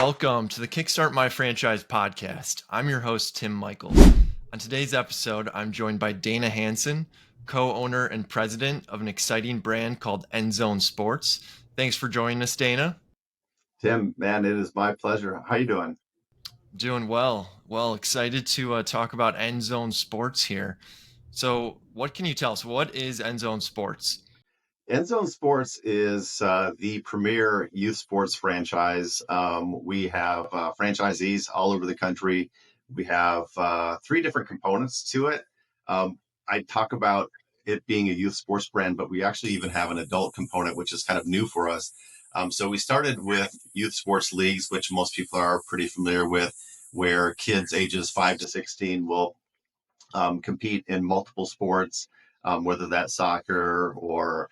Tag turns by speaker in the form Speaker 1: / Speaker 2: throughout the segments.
Speaker 1: Welcome to the Kickstart My Franchise podcast. I'm your host, Tim Michael. On today's episode, I'm joined by Dana Hansen, co-owner and president of an exciting brand called End Zone Sports. Thanks for joining us, Dana.
Speaker 2: Tim, man, it is my pleasure. How you doing?
Speaker 1: Doing well. Well, excited to talk about End Zone Sports here. So what can you tell us? What is End Zone Sports?
Speaker 2: End Zone Sports is the premier youth sports franchise. We have franchisees all over the country. We have three different components to it. I talk about it being a youth sports brand, but we actually even have an adult component, which is kind of new for us. So we started with youth sports leagues, which most people are pretty familiar with, where kids ages 5 to 16 will compete in multiple sports, whether that's soccer or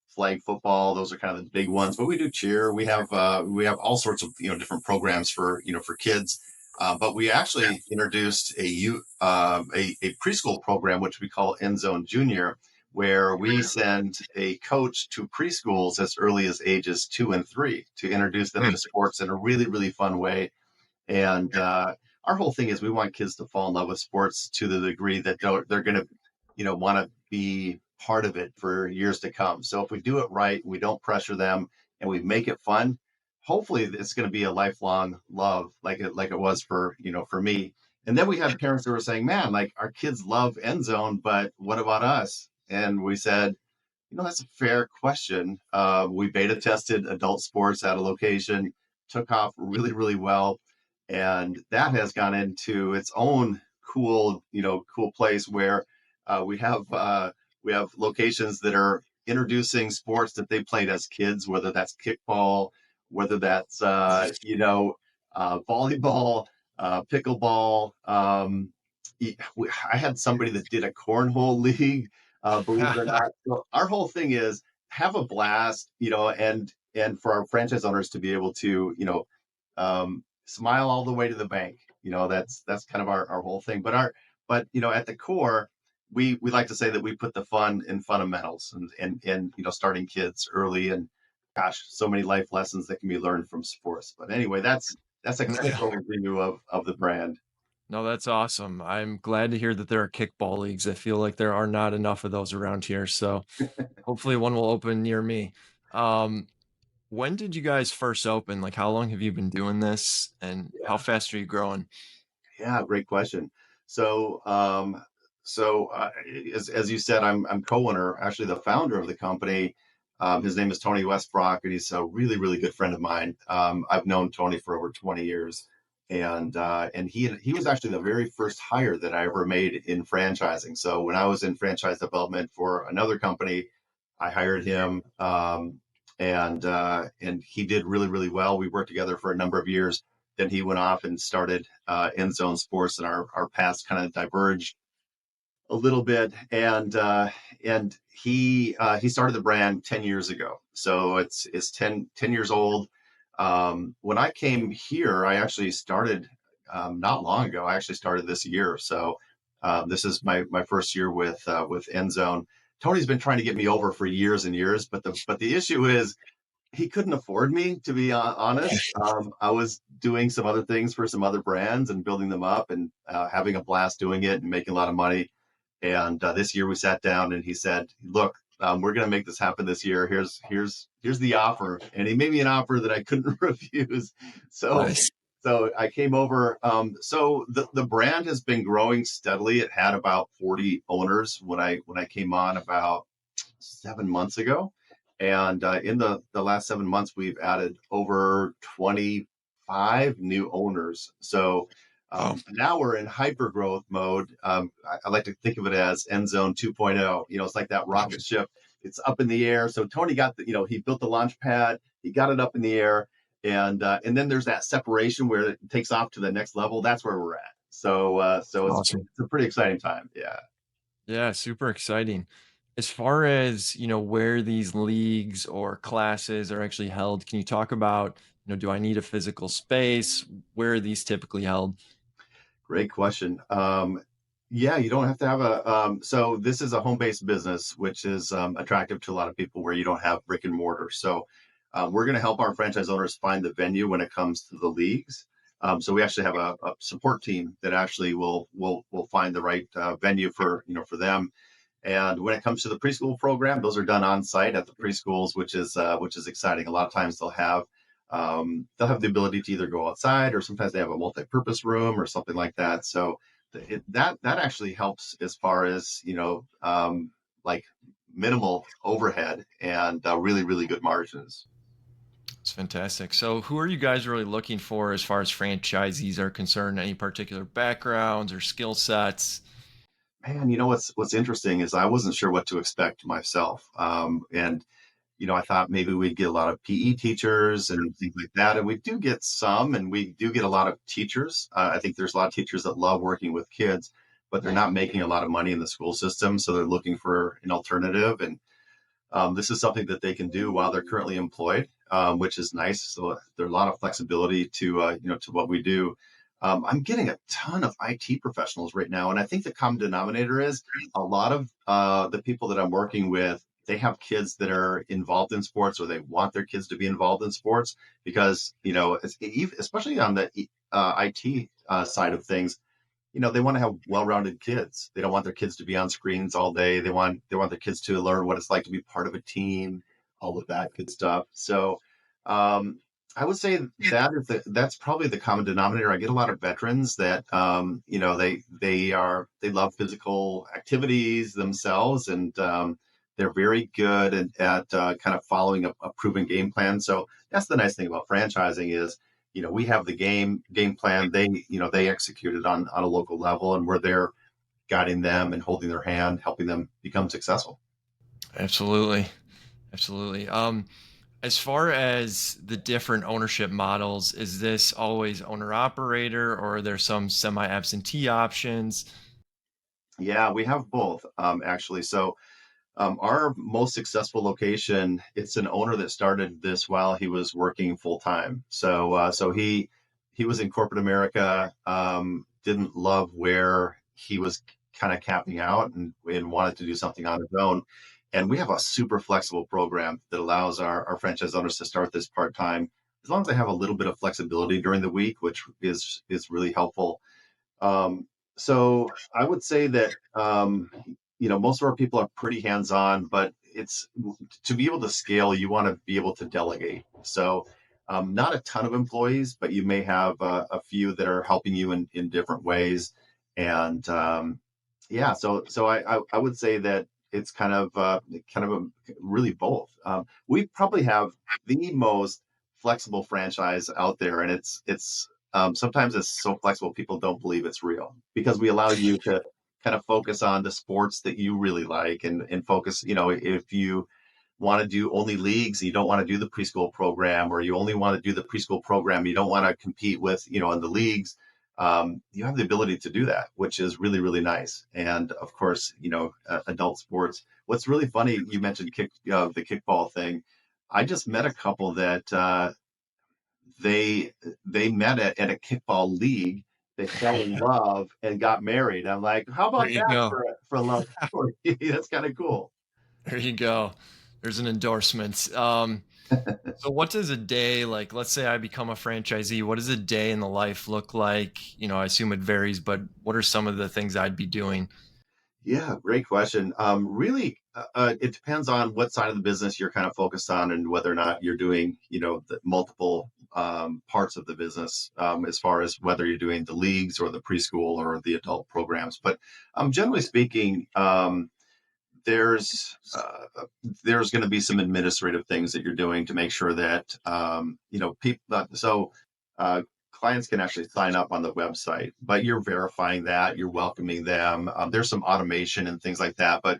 Speaker 2: flag football. Those are kind of the big ones, but we do cheer. We have all sorts of different programs for kids. But we actually introduced a preschool program, which we call End Zone Junior, where we send a coach to preschools as early as ages 2 and 3 to introduce them to sports in a really, really fun way. And our whole thing is we want kids to fall in love with sports to the degree that they're going to, want to be part of it for years to come. So if we do it right, we don't pressure them, and we make it fun, hopefully it's going to be a lifelong love, like it was for me. And then we had parents that were saying, "Man, like our kids love End Zone, but what about us?" And we said, that's a fair question. We beta tested adult sports at a location, took off really, really well. And that has gone into its own cool place where we have locations that are introducing sports that they played as kids, whether that's kickball, whether that's volleyball, pickleball. I had somebody that did a cornhole league, believe it or not. So our whole thing is have a blast, and for our franchise owners to be able to, smile all the way to the bank. That's kind of our whole thing. But at the core, we like to say that we put the fun in fundamentals and starting kids early, and gosh, so many life lessons that can be learned from sports. But anyway, that's a quick overview of the brand.
Speaker 1: No, that's awesome. I'm glad to hear that there are kickball leagues. I feel like there are not enough of those around here. So hopefully one will open near me. When did you guys first open? Like, how long have you been doing this, and how fast are you growing?
Speaker 2: Yeah, great question. So, as you said, I'm co-owner, actually the founder of the company. His name is Tony Westbrook, and he's a really, really good friend of mine. I've known Tony for over 20 years, and he was actually the very first hire that I ever made in franchising. So when I was in franchise development for another company, I hired him, and he did really, really well. We worked together for a number of years. Then he went off and started End Zone Sports, and our paths kind of diverged a little bit. And he started the brand 10 years ago, so it's 10 years old. When I came here, I actually started not long ago. I actually started this year, so this is my first year with End Zone. Tony's been trying to get me over for years and years, but the issue is he couldn't afford me, to be honest. I was doing some other things for some other brands and building them up, and having a blast doing it and making a lot of money. And this year we sat down and he said, "Look, we're going to make this happen this year. Here's the offer." And he made me an offer that I couldn't refuse. So
Speaker 1: Nice.
Speaker 2: so I came over. So the brand has been growing steadily. It had about 40 owners when I came on about 7 months ago. And in the last 7 months, we've added over 25 new owners. So now we're in hyper growth mode. I like to think of it as End Zone 2.0. It's like that rocket ship. It's up in the air. So Tony got he built the launch pad. He got it up in the air. And then there's that separation where it takes off to the next level. That's where we're at. So
Speaker 1: Awesome.
Speaker 2: it's a pretty exciting time. Yeah.
Speaker 1: Yeah, super exciting. As far as, where these leagues or classes are actually held, can you talk about, do I need a physical space? Where are these typically held?
Speaker 2: Great question. Yeah, you don't have to have so this is a home-based business, which is attractive to a lot of people where you don't have brick and mortar. So We're going to help our franchise owners find the venue when it comes to the leagues. So we actually have a support team that actually will find the right venue for for them. And when it comes to the preschool program, those are done on site at the preschools, which is exciting. A lot of times they'll have the ability to either go outside, or sometimes they have a multi-purpose room or something like that. So that actually helps as far as like minimal overhead and really good margins.
Speaker 1: It's fantastic. So, who are you guys really looking for as far as franchisees are concerned? Any particular backgrounds or skill sets?
Speaker 2: Man, what's interesting is I wasn't sure what to expect myself, and I thought maybe we'd get a lot of PE teachers and things like that. And we do get some, and we do get a lot of teachers. I think there's a lot of teachers that love working with kids, but they're not making a lot of money in the school system. So they're looking for an alternative. And this is something that they can do while they're currently employed, which is nice. So there's a lot of flexibility to to what we do. I'm getting a ton of IT professionals right now, and I think the common denominator is a lot of the people that I'm working with. They have kids that are involved in sports, or they want their kids to be involved in sports because especially on the IT side of things, they want to have well-rounded kids. They don't want their kids to be on screens all day. They want their kids to learn what it's like to be part of a team, all of that good stuff. So um, I would say that's probably the common denominator. I get a lot of veterans that they love physical activities themselves, and they're very good at kind of following a proven game plan. So that's the nice thing about franchising is we have the game plan. They execute it on a local level, and we're there guiding them and holding their hand, helping them become successful.
Speaker 1: Absolutely. Absolutely. As far as the different ownership models, is this always owner operator or are there some semi absentee options?
Speaker 2: Yeah, we have both, actually. So our most successful location, it's an owner that started this while he was working full time. So he was in corporate America, didn't love where he was kind of capping out, and wanted to do something on his own. And we have a super flexible program that allows our franchise owners to start this part time as long as they have a little bit of flexibility during the week, which is really helpful. So I would say that most of our people are pretty hands-on, but it's to be able to scale, you want to be able to delegate. So not a ton of employees, but you may have a few that are helping you in different ways. And yeah, so I would say that it's kind of really both. We probably have the most flexible franchise out there, and it's sometimes it's so flexible people don't believe it's real because we allow you to kind of focus on the sports that you really like, and focus. If you want to do only leagues, you don't want to do the preschool program, or you only want to do the preschool program, you don't want to compete with in the leagues. You have the ability to do that, which is really nice. And of course, adult sports. What's really funny, you mentioned the kickball thing. I just met a couple that they met at a kickball league. They fell in love and got married. I'm like, how
Speaker 1: There
Speaker 2: about
Speaker 1: you
Speaker 2: that
Speaker 1: go.
Speaker 2: for a love story? That's kind of cool.
Speaker 1: There you go. There's an endorsement. So what does a day like, let's say I become a franchisee, what does a day in the life look like? I assume it varies, but what are some of the things I'd be doing?
Speaker 2: Yeah, great question. Really, it depends on what side of the business you're kind of focused on, and whether or not you're doing, the multiple parts of the business, as far as whether you're doing the leagues or the preschool or the adult programs. But generally speaking, there's there's going to be some administrative things that you're doing to make sure that people. Uh, Clients can actually sign up on the website, but you're verifying that you're welcoming them. There's some automation and things like that, but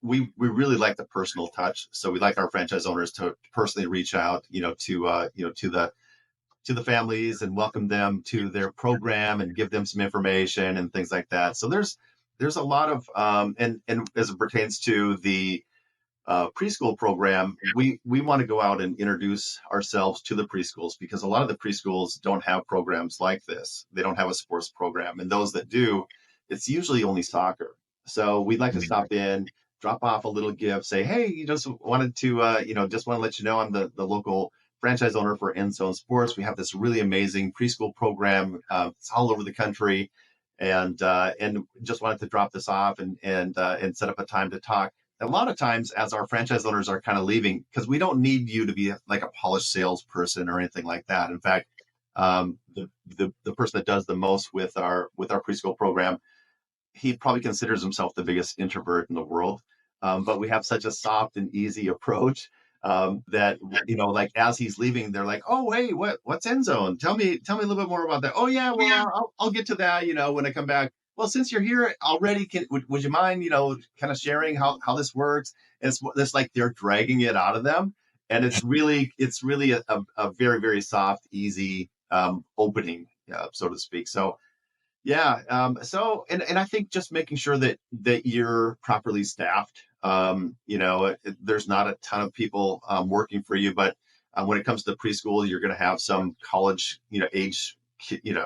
Speaker 2: we really like the personal touch, so we like our franchise owners to personally reach out, to the families and welcome them to their program and give them some information and things like that. So there's a lot of and as it pertains to the preschool program, we want to go out and introduce ourselves to the preschools, because a lot of the preschools don't have programs like this. They don't have a sports program, and those that do, it's usually only soccer. So we'd like to stop in, drop off a little gift, say, hey, you just wanted to, just want to let you know I'm the local franchise owner for End Zone Sports. We have this really amazing preschool program. It's all over the country, and just wanted to drop this off and set up a time to talk. A lot of times, as our franchise owners are kind of leaving, because we don't need you to be like a polished salesperson or anything like that. In fact, the person that does the most with our preschool program, he probably considers himself the biggest introvert in the world. But we have such a soft and easy approach that like as he's leaving, they're like, "Oh, hey, what's End Zone? Tell me a little bit more about that." "Oh, yeah, well, I'll get to that, when I come back." "Well, since you're here already, would you mind, kind of sharing how this works?" And it's like they're dragging it out of them, and it's really a very very soft, easy opening, so to speak. So yeah. And I think just making sure that you're properly staffed. There's not a ton of people working for you, but when it comes to preschool, you're going to have some college, age,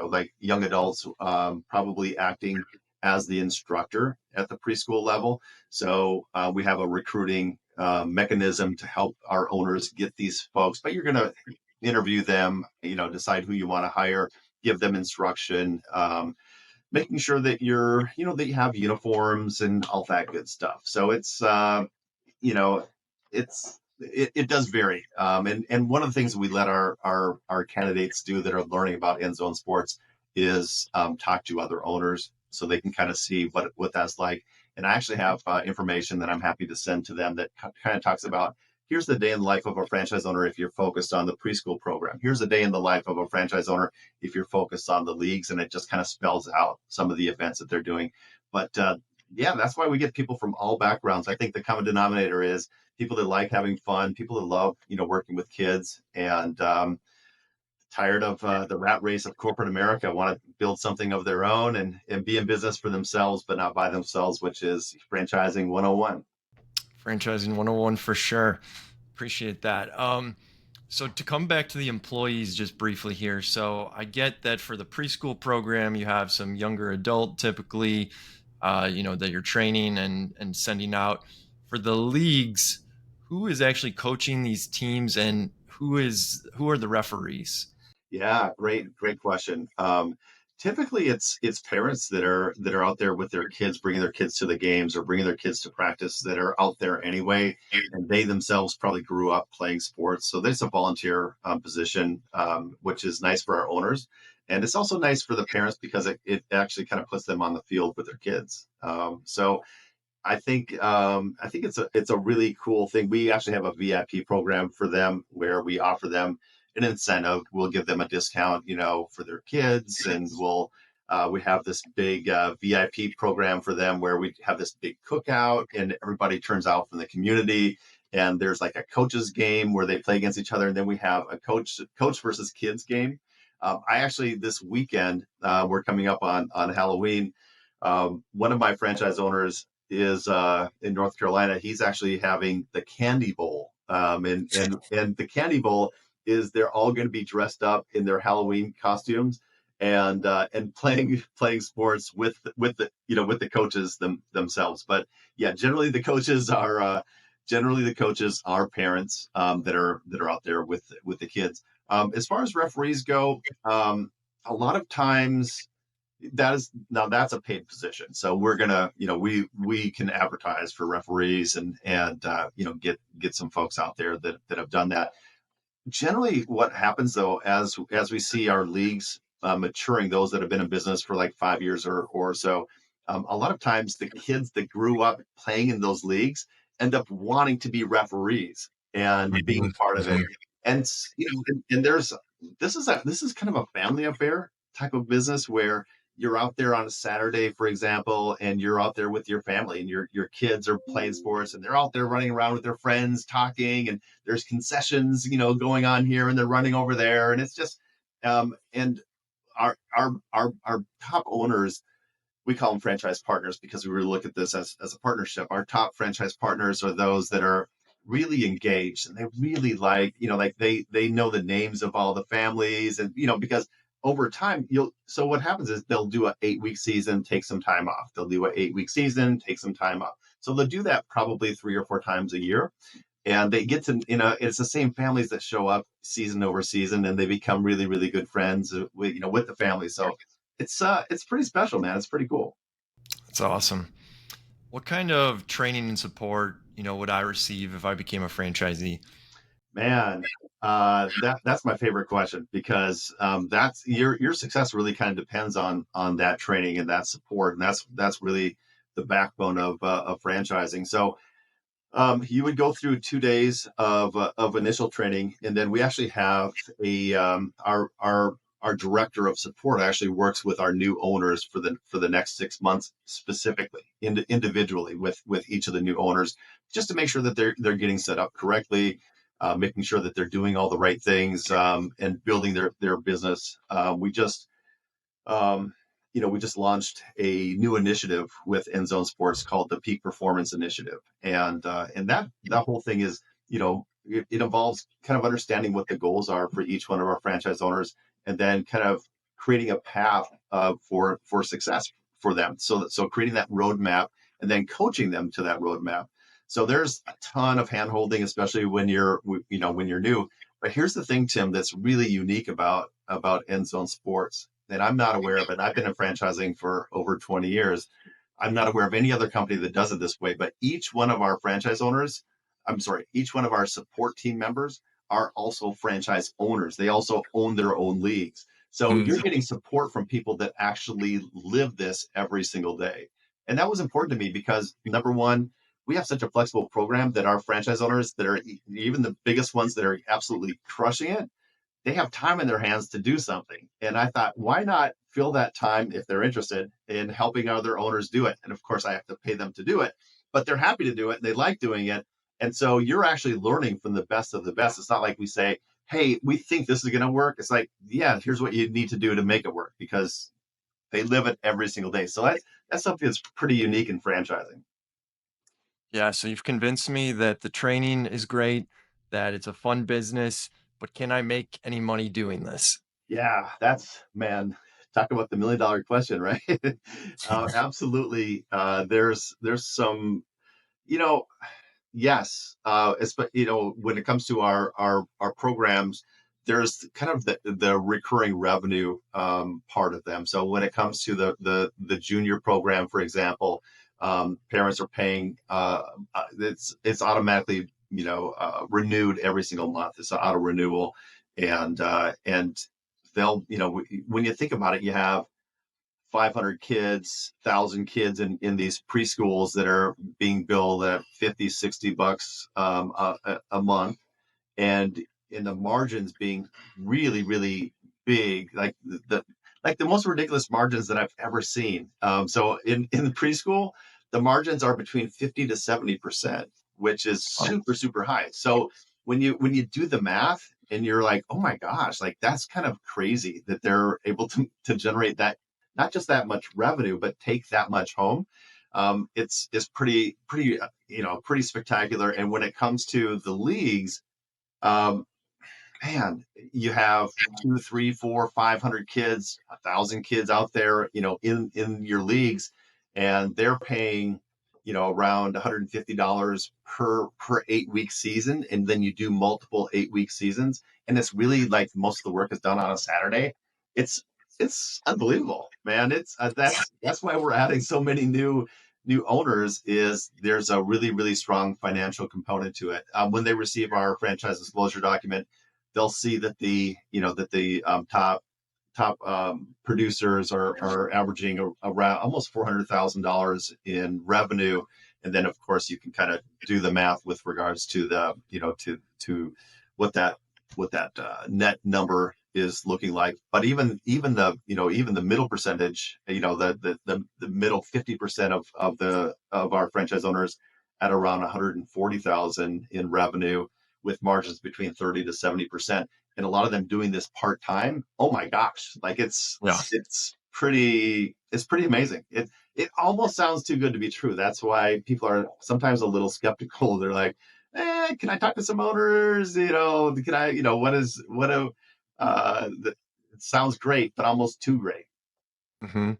Speaker 2: like young adults, probably acting as the instructor at the preschool level. So we have a recruiting mechanism to help our owners get these folks. But you're going to interview them, decide who you want to hire, give them instruction. Making sure that that you have uniforms and all that good stuff. So you know, it does vary. And one of the things that we let our candidates do that are learning about End Zone Sports is talk to other owners so they can kind of see what that's like. And I actually have information that I'm happy to send to them that kind of talks about, here's the day in the life of a franchise owner if you're focused on the preschool program. Here's the day in the life of a franchise owner if you're focused on the leagues, and it just kind of spells out some of the events that they're doing. But yeah, that's why we get people from all backgrounds. I think the common denominator is people that like having fun, people that love, working with kids, and tired of the rat race of corporate America, want to build something of their own and be in business for themselves, but not by themselves, which is franchising 101.
Speaker 1: Franchising 101 for sure. Appreciate that. So to come back to the employees just briefly here. So I get that for the preschool program, you have some younger adult typically, that you're training and sending out. For the leagues, who is actually coaching these teams and who are the referees?
Speaker 2: Yeah, great question. Typically, it's parents that are out there with their kids, bringing their kids to the games or bringing their kids to practice that are out there anyway, and they themselves probably grew up playing sports, so there's a volunteer position, which is nice for our owners, and it's also nice for the parents because it actually kind of puts them on the field with their kids. So I think it's a really cool thing. We actually have a VIP program for them where we offer them an incentive. We'll give them a discount, for their kids, and we have this big VIP program for them where we have this big cookout, and everybody turns out from the community. And there's like a coaches game where they play against each other, and then we have a coach versus kids game. I actually this weekend, we're coming up on Halloween. One of my franchise owners is in North Carolina. He's actually having the Candy Bowl, and the Candy Bowl is they're all going to be dressed up in their Halloween costumes and playing sports with the coaches themselves. But yeah, generally the coaches are parents that are out there with the kids. As far as referees go, a lot of times that's a paid position. So we're gonna, we can advertise for referees and get some folks out there that have done that. Generally, what happens though, as we see our leagues maturing, those that have been in business for like 5 years or so, a lot of times the kids that grew up playing in those leagues end up wanting to be referees and being part of it. And and there's this is kind of a family affair type of business where you're out there on a Saturday, for example, and you're out there with your family and your kids are playing sports and they're out there running around with their friends talking, and there's concessions, going on here, and they're running over there, and it's just and our top owners, we call them franchise partners because we really look at this as a partnership. Our top franchise partners are those that are really engaged, and they really like they know the names of all the families, and because over time so what happens is they'll do a 8-week season, take some time off. They'll do a 8-week season, take some time off. So they'll do that probably 3 or 4 times a year, and they get to, it's the same families that show up season over season, and they become really really good friends with, with the family. So it's pretty special, man. It's pretty cool.
Speaker 1: That's awesome. What kind of training and support, would I receive if I became a franchisee?
Speaker 2: Man, that's my favorite question, because that's your success really kind of depends on that training and that support, and that's really the backbone of franchising. So you would go through 2 days of initial training, and then we actually have a our director of support actually works with our new owners for the next 6 months, specifically individually with each of the new owners, just to make sure that they're getting set up correctly, making sure that they're doing all the right things, and building their business. Um, we just launched a new initiative with End Zone Sports called the Peak Performance Initiative, and that whole thing is, it involves kind of understanding what the goals are for each one of our franchise owners, and then kind of creating a path for success for them. So creating that roadmap and then coaching them to that roadmap. So there's a ton of handholding, especially when you're new. But here's the thing, Tim, that's really unique about End Zone Sports, and I'm not aware of it. I've been in franchising for over 20 years. I'm not aware of any other company that does it this way, but each one of our franchise owners, I'm sorry, each one of our support team members are also franchise owners. They also own their own leagues. So
Speaker 1: Mm,
Speaker 2: you're getting support from people that actually live this every single day. And that was important to me because, number one, we have such a flexible program that our franchise owners that are even the biggest ones that are absolutely crushing it, they have time in their hands to do something. And I thought, why not fill that time, if they're interested in helping other owners do it? And of course, I have to pay them to do it, but they're happy to do it and they like doing it. And so you're actually learning from the best of the best. It's not like we say, hey, we think this is going to work. It's like, yeah, here's what you need to do to make it work, because they live it every single day. So that's something that's pretty unique in franchising.
Speaker 1: yeah, so you've convinced me that the training is great, that it's a fun business, but can I make any money doing this?
Speaker 2: Yeah, that's, man, talk about the $1 million question, right? Absolutely. There's some, you know, yes, when it comes to our programs, there's kind of the recurring revenue part of them. So when it comes to the junior program, for example, parents are paying. It's automatically, renewed every single month. It's an auto renewal, and they'll, when you think about it, you have 500 kids, 1,000 kids in these preschools that are being billed at 50, $60 a month, and in the margins being really, really big, like the most ridiculous margins that I've ever seen. So in the preschool, the margins are between 50 to 70%, which is
Speaker 1: Wow.
Speaker 2: super, super high. So when you do the math and you're like, oh my gosh, like that's kind of crazy that they're able to generate that, not just that much revenue, but take that much home. It's pretty spectacular. And when it comes to the leagues, um, man, you have two, three, four, 500 kids, 1,000 kids out there, in your leagues, and they're paying, around $150 per 8 week season, and then you do multiple 8 week seasons, and it's really like most of the work is done on a Saturday. It's it's unbelievable, man. It's that's why we're adding so many new owners. Is there's a really really strong financial component to it. When they receive our franchise disclosure document, they'll see that the top producers are averaging around almost $400,000 in revenue, and then of course you can kind of do the math with regards to the to what that net number is looking like. But even the middle percentage, the middle 50% of our franchise owners at around 140,000 in revenue, with margins between 30 to 70%, and a lot of them doing this part time. Oh my gosh, like
Speaker 1: Yeah.
Speaker 2: it's pretty amazing. It almost sounds too good to be true. That's why people are sometimes a little skeptical. They're like, can I talk to some owners? Can I, what a, it sounds great, but almost too great.
Speaker 1: Hmm.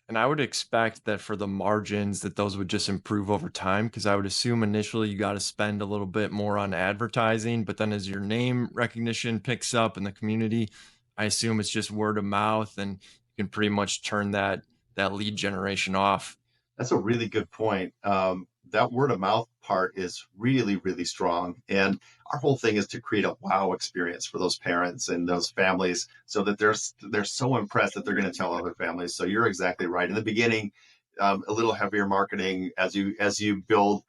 Speaker 1: And I would expect that for the margins that those would just improve over time, because I would assume initially you gotta spend a little bit more on advertising, but then as your name recognition picks up in the community, I assume it's just word of mouth and you can pretty much turn that lead generation off.
Speaker 2: That's a really good point. That word of mouth part is really, really strong. And our whole thing is to create a wow experience for those parents and those families so that they're so impressed that they're going to tell other families. So you're exactly right. In the beginning, a little heavier marketing as you build.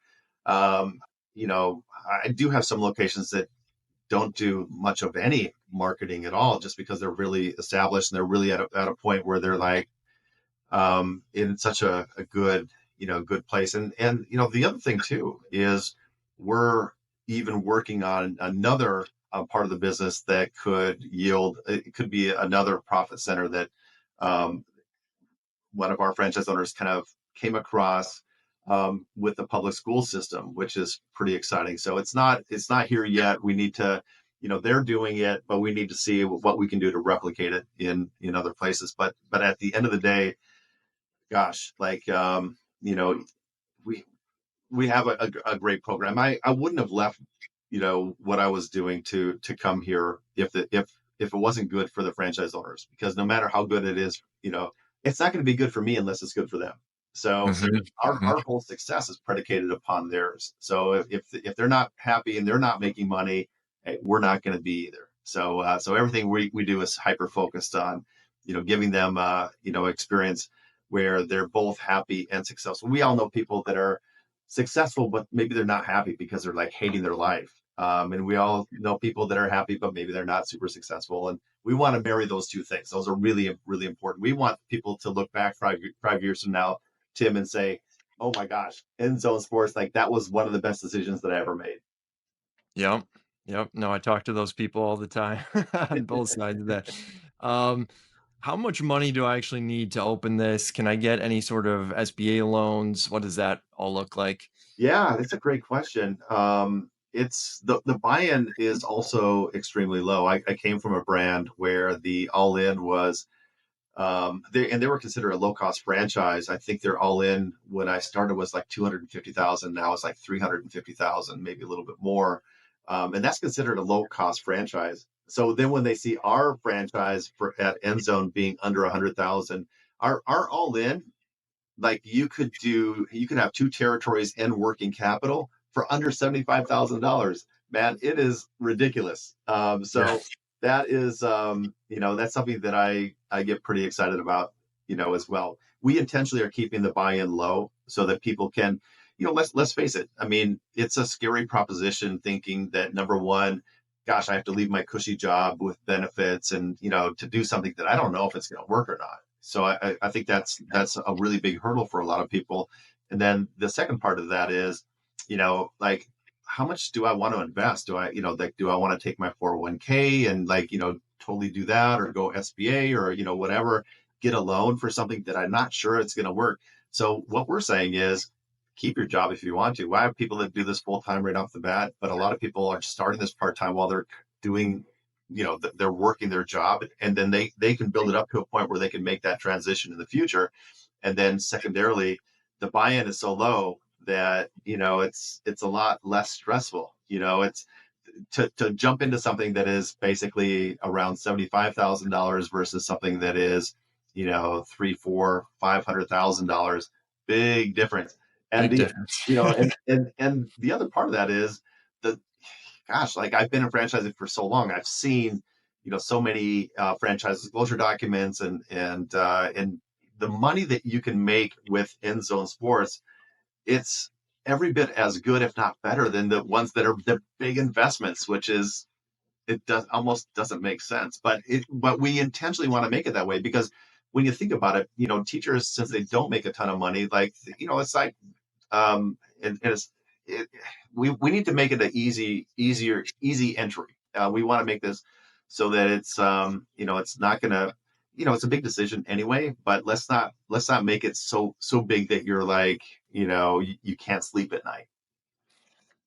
Speaker 2: Um, I do have some locations that don't do much of any marketing at all, just because they're really established and they're really at a point where they're like in such a good good place. And the other thing too is we're even working on another part of the business that could yield. It could be another profit center that um, one of our franchise owners kind of came across with the public school system, which is pretty exciting. So it's not here yet. We need to, they're doing it, but we need to see what we can do to replicate it in other places. But at the end of the day, gosh, like we we have a great program. I wouldn't have left, what I was doing to come here if it wasn't good for the franchise owners, because no matter how good it is, it's not going to be good for me unless it's good for them. So
Speaker 1: Mhm, mhm.
Speaker 2: our whole success is predicated upon theirs. So if they're not happy and they're not making money, hey, we're not going to be either. So everything we do is hyper focused on, giving them experience where they're both happy and successful. We all know people that are successful, but maybe they're not happy because they're like hating their life. And we all know people that are happy, but maybe they're not super successful. And we want to marry those two things. Those are really, really important. We want people to look back 5 years from now, Tim, and say, "Oh my gosh, End Zone Sports, like that was one of the best decisions that I ever made."
Speaker 1: Yep. Yep. No, I talk to those people all the time on both sides of that. Um, how much money do I actually need to open this? Can I get any sort of SBA loans? What does that all look like?
Speaker 2: Yeah, that's a great question. It's the buy-in is also extremely low. I came from a brand where the all-in was they were considered a low cost franchise. I think their all in when I started was like 250,000. Now it's like 350,000, maybe a little bit more, and that's considered a low cost franchise. So then when they see our franchise at End Zone being under 100,000, our all in, like you could have two territories and working capital for under $75,000. Man, it is ridiculous.
Speaker 1: Yeah,
Speaker 2: So that is that's something that I get pretty excited about, as well. We intentionally are keeping the buy-in low so that people can, let's face it. I mean, it's a scary proposition thinking that, number one, gosh, I have to leave my cushy job with benefits and to do something that I don't know if it's going to work or not. So I think that's a really big hurdle for a lot of people. And then the second part of that is, like, how much do I want to invest? Do I, like, do I want to take my 401k and, like, totally do that, or go SBA, or, whatever, get a loan for something that I'm not sure it's going to work. So what we're saying is keep your job if you want to. I have people that do this full time right off the bat, but a lot of people are starting this part time while they're doing, they're working their job, and then they can build it up to a point where they can make that transition in the future. And then secondarily, the buy-in is so low that it's a lot less stressful. It's to jump into something that is basically around $75,000 versus something that is, three, four, $500,000. Big difference. And
Speaker 1: big
Speaker 2: the
Speaker 1: difference.
Speaker 2: and the other part of that is the gosh, like I've been in franchising for so long, I've seen, so many franchise disclosure documents, and the money that you can make with End Zone Sports, it's every bit as good, if not better, than the ones that are the big investments, which is it does almost doesn't make sense. But we intentionally want to make it that way because when you think about it, teachers, since they don't make a ton of money, like, it's like and it, we need to make it an easy entry. We want to make this so that it's it's not gonna, it's a big decision anyway, but let's not make it so big that you're like, you can't sleep at night.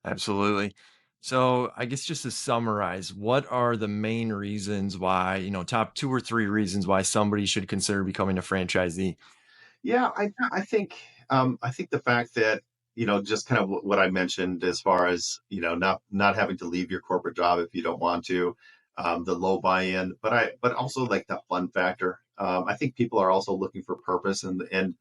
Speaker 1: Absolutely. So, I guess just to summarize, what are the main reasons why, top 2 or 3 reasons why somebody should consider becoming a franchisee?
Speaker 2: Yeah, I think the fact that just kind of what I mentioned as far as not having to leave your corporate job if you don't want to, the low buy-in, but also like the fun factor. I think people are also looking for purpose, and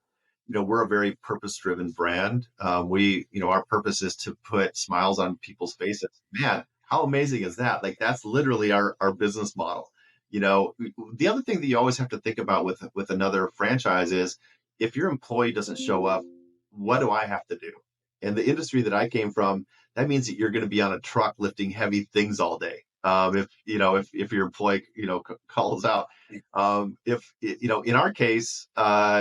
Speaker 2: we're a very purpose-driven brand. Our purpose is to put smiles on people's faces. Man, how amazing is that? Like that's literally our business model. The other thing that you always have to think about with another franchise is if your employee doesn't show up, what do I have to do? And the industry that I came from, that means that you're going to be on a truck lifting heavy things all day. If your employee calls out, if in our case,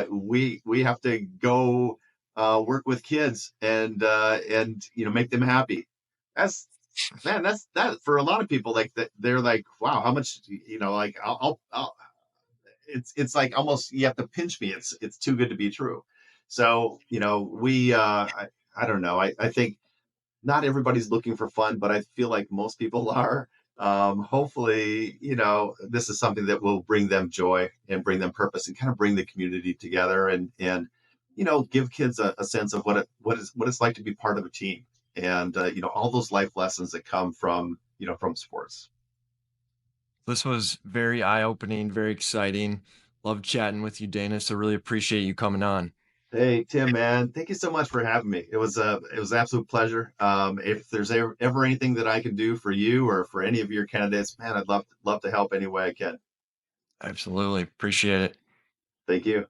Speaker 2: we have to go work with kids and make them happy. That's Man, that's that for a lot of people. Like that, they're like, wow, how much like I'll it's like almost you have to pinch me. It's too good to be true. So we I don't know. I think not everybody's looking for fun, but I feel like most people are. Hopefully, this is something that will bring them joy and bring them purpose and kind of bring the community together and give kids a sense of what it's like to be part of a team and all those life lessons that come from sports.
Speaker 1: This was very eye-opening, very exciting. Love chatting with you, Dana. So really appreciate you coming on.
Speaker 2: Hey Tim, man, thank you so much for having me. It was an absolute pleasure. If there's ever anything that I can do for you or for any of your candidates, man, I'd love to help any way I can.
Speaker 1: Absolutely. Appreciate it.
Speaker 2: Thank you.